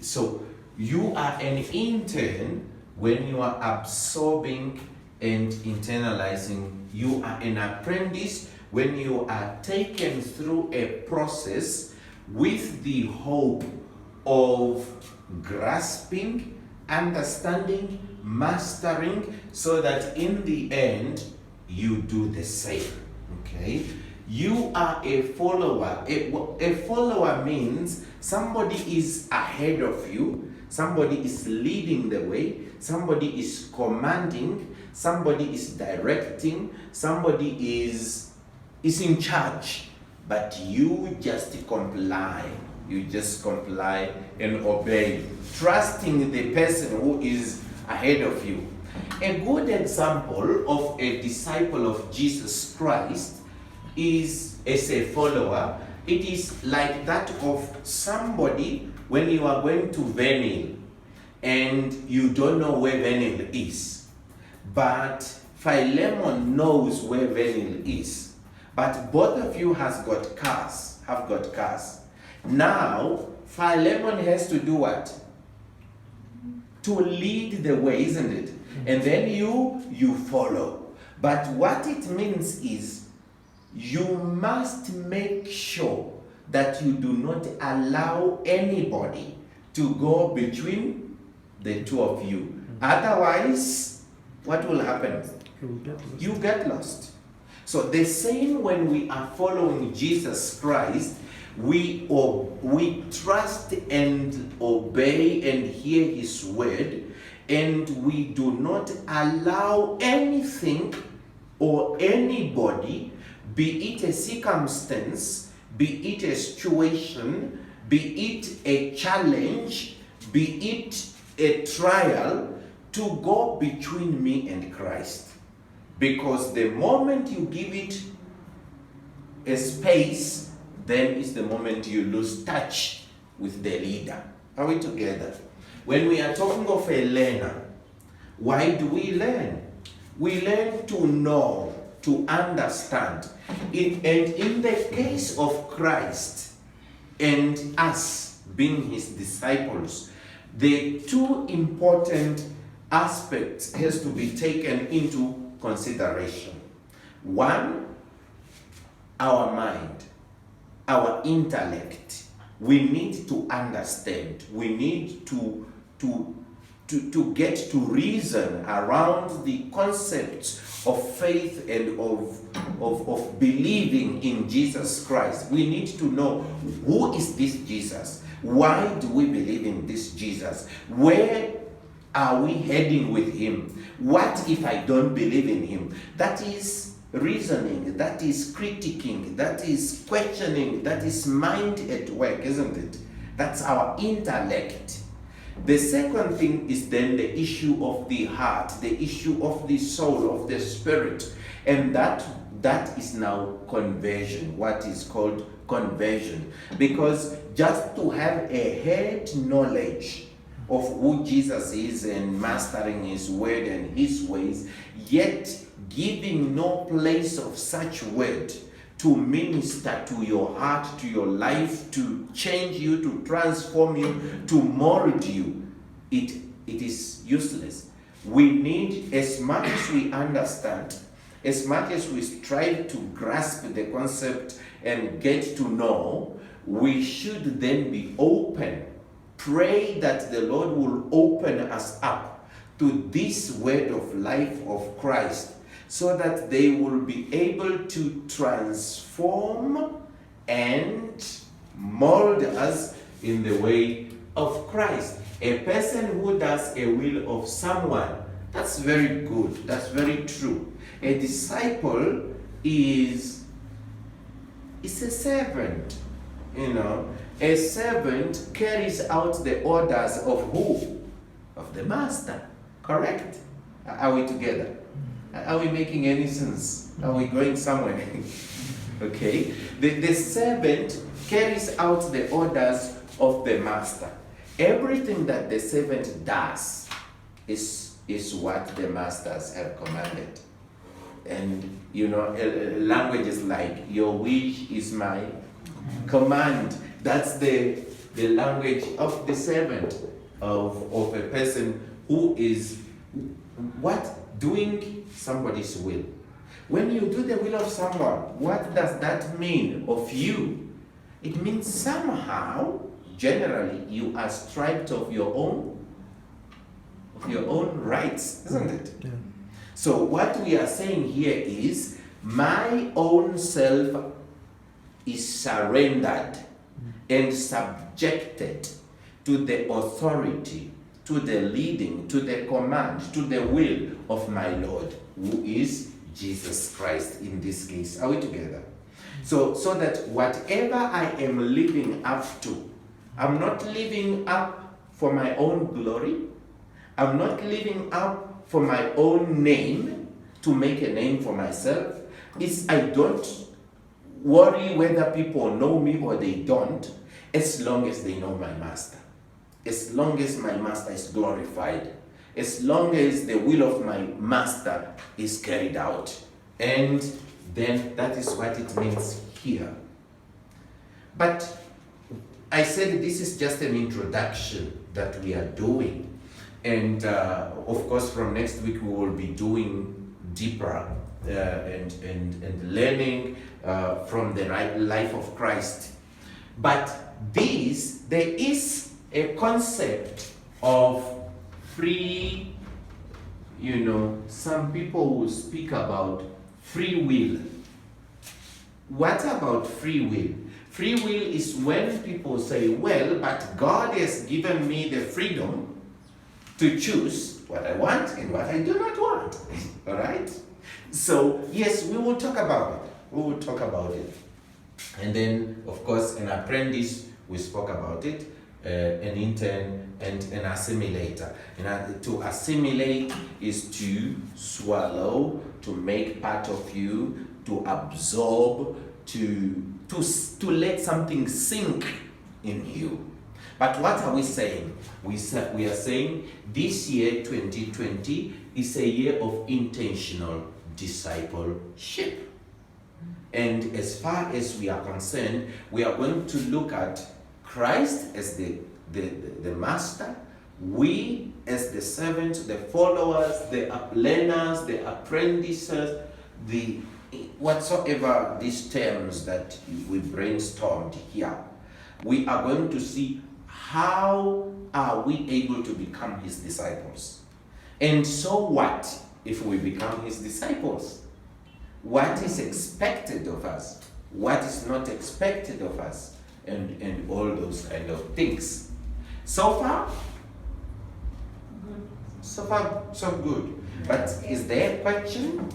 So you are an intern when you are absorbing and internalizing. You are an apprentice when you are taken through a process with the hope of grasping, understanding, mastering, so that in the end you do the same. Okay? You are a follower. A follower means somebody is ahead of you, somebody is leading the way, somebody is commanding, somebody is directing, somebody is in charge, but you just comply. You just comply and obey, trusting the person who is ahead of you. A good example of a disciple of Jesus Christ is, as a follower, it is like that of somebody when you are going to Venil and you don't know where Venil is. But Philemon knows where Venil is. But both of you have got cars. Now, Philemon has to do what? To lead the way, isn't it? And then you follow. But what it means is you must make sure that you do not allow anybody to go between the two of you. Otherwise, what will happen? You get lost. So the same when we are following Jesus Christ, we trust and obey and hear his word, and we do not allow anything or anybody, be it a circumstance, be it a situation, be it a challenge, be it a trial, to go between me and Christ. Because the moment you give it a space, then is the moment you lose touch with the leader. Are we together? When we are talking of a learner, why do we learn? We learn to know, to understand. And in the case of Christ and us being his disciples, the two important aspects has to be taken into consideration. One, our mind, our intellect. We need to understand. We need to get to reason around the concepts of faith and of believing in Jesus Christ. We need to know, who is this Jesus? Why do we believe in this Jesus? Where are we heading with him? What if I don't believe in him? That is reasoning, that is critiquing, that is questioning, that is mind at work, isn't it? That's our intellect. The second thing is then the issue of the heart, the issue of the soul, of the spirit. And that is now conversion, what is called conversion. Because just to have a head knowledge of who Jesus is and mastering his word and his ways, yet giving no place of such word to minister to your heart, to your life, to change you, to transform you, to mold you, it is useless. We need, as much as we understand, as much as we strive to grasp the concept and get to know, we should then be open. Pray that the Lord will open us up to this word of life of Christ, so that they will be able to transform and mold us in the way of Christ. A person who does a will of someone, that's very good, that's very true. A disciple is a servant, A servant carries out the orders of who? Of the master, correct? Are we together? Are we making any sense? Are we going somewhere? Okay. The servant carries out the orders of the master. Everything that the servant does is what the masters have commanded. And language is like, your wish is my command. That's the the language of the servant, of a person who is doing somebody's will. When you do the will of someone, what does that mean of you? It means somehow, generally, you are stripped of your own rights, isn't it? Yeah. So what we are saying here is, my own self is surrendered and subjected to the authority, to the leading, to the command, to the will of my Lord, who is Jesus Christ in this case. Are we together? So that whatever I am living up to, I'm not living up for my own glory. I'm not living up for my own name, to make a name for myself. I don't worry whether people know me or they don't, as long as they know my master. As long as my master is glorified. As long as the will of my master is carried out. And then that is what it means here. But I said this is just an introduction that we are doing. And of course, from next week we will be doing deeper and learning from the life of Christ. But there is a concept of free, some people will speak about free will. What about free will? Free will is when people say, well, but God has given me the freedom to choose what I want and what I do not want. All right? So, yes, we will talk about it. We will talk about it. And then, of course, an apprentice, we spoke about it, an intern, and an assimilator. And to assimilate is to swallow, to make part of you, to absorb, to let something sink in you. But what are we saying? We are saying this year, 2020, is a year of intentional discipleship. And as far as we are concerned, we are going to look at Christ as the master, we as the servants, the followers, the learners, the apprentices, the whatsoever these terms that we brainstormed here. We are going to see how are we able to become his disciples. And so what if we become his disciples? What is expected of us? What is not expected of us? And all those kind of things. So far? Good. So far, so good. But is there a question?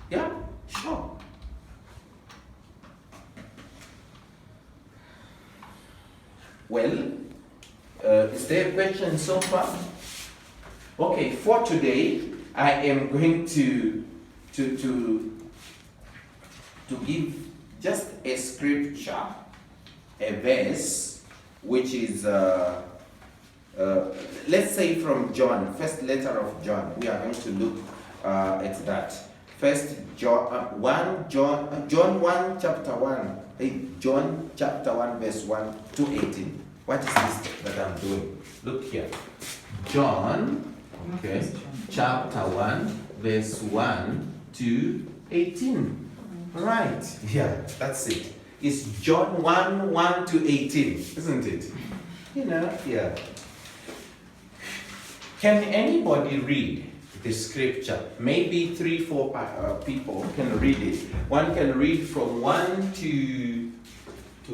Yeah, sure. Well, is there a question so far? Okay, for today, I am going to give just a scripture, a verse, which is, let's say from John, first letter of John. We are going to look at that. First John 1, John 1, chapter 1. John chapter 1, verse 1 to 18. What is this that I'm doing? Look here. John, okay, chapter 1, verse 1 to 18. Right, yeah, that's it. It's John 1, 1 to 18, isn't it? Yeah. Can anybody read the scripture? Maybe 3-4 people can read it. One can read from 1 to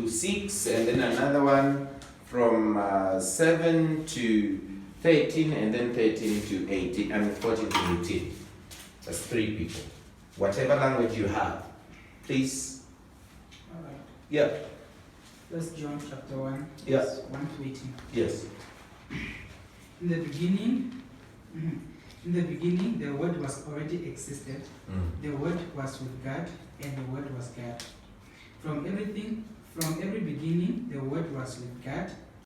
6, and then another one from 7 to 13, and then 13 to 18, and 14 to 18. That's 3 people. Whatever language you have, please. All right. Yeah. First John chapter 1, Yeah. verse 1 to 18. Yes. In the beginning, the Word was already existed. The Word was with God, and the Word was God. From every beginning, the Word was with God,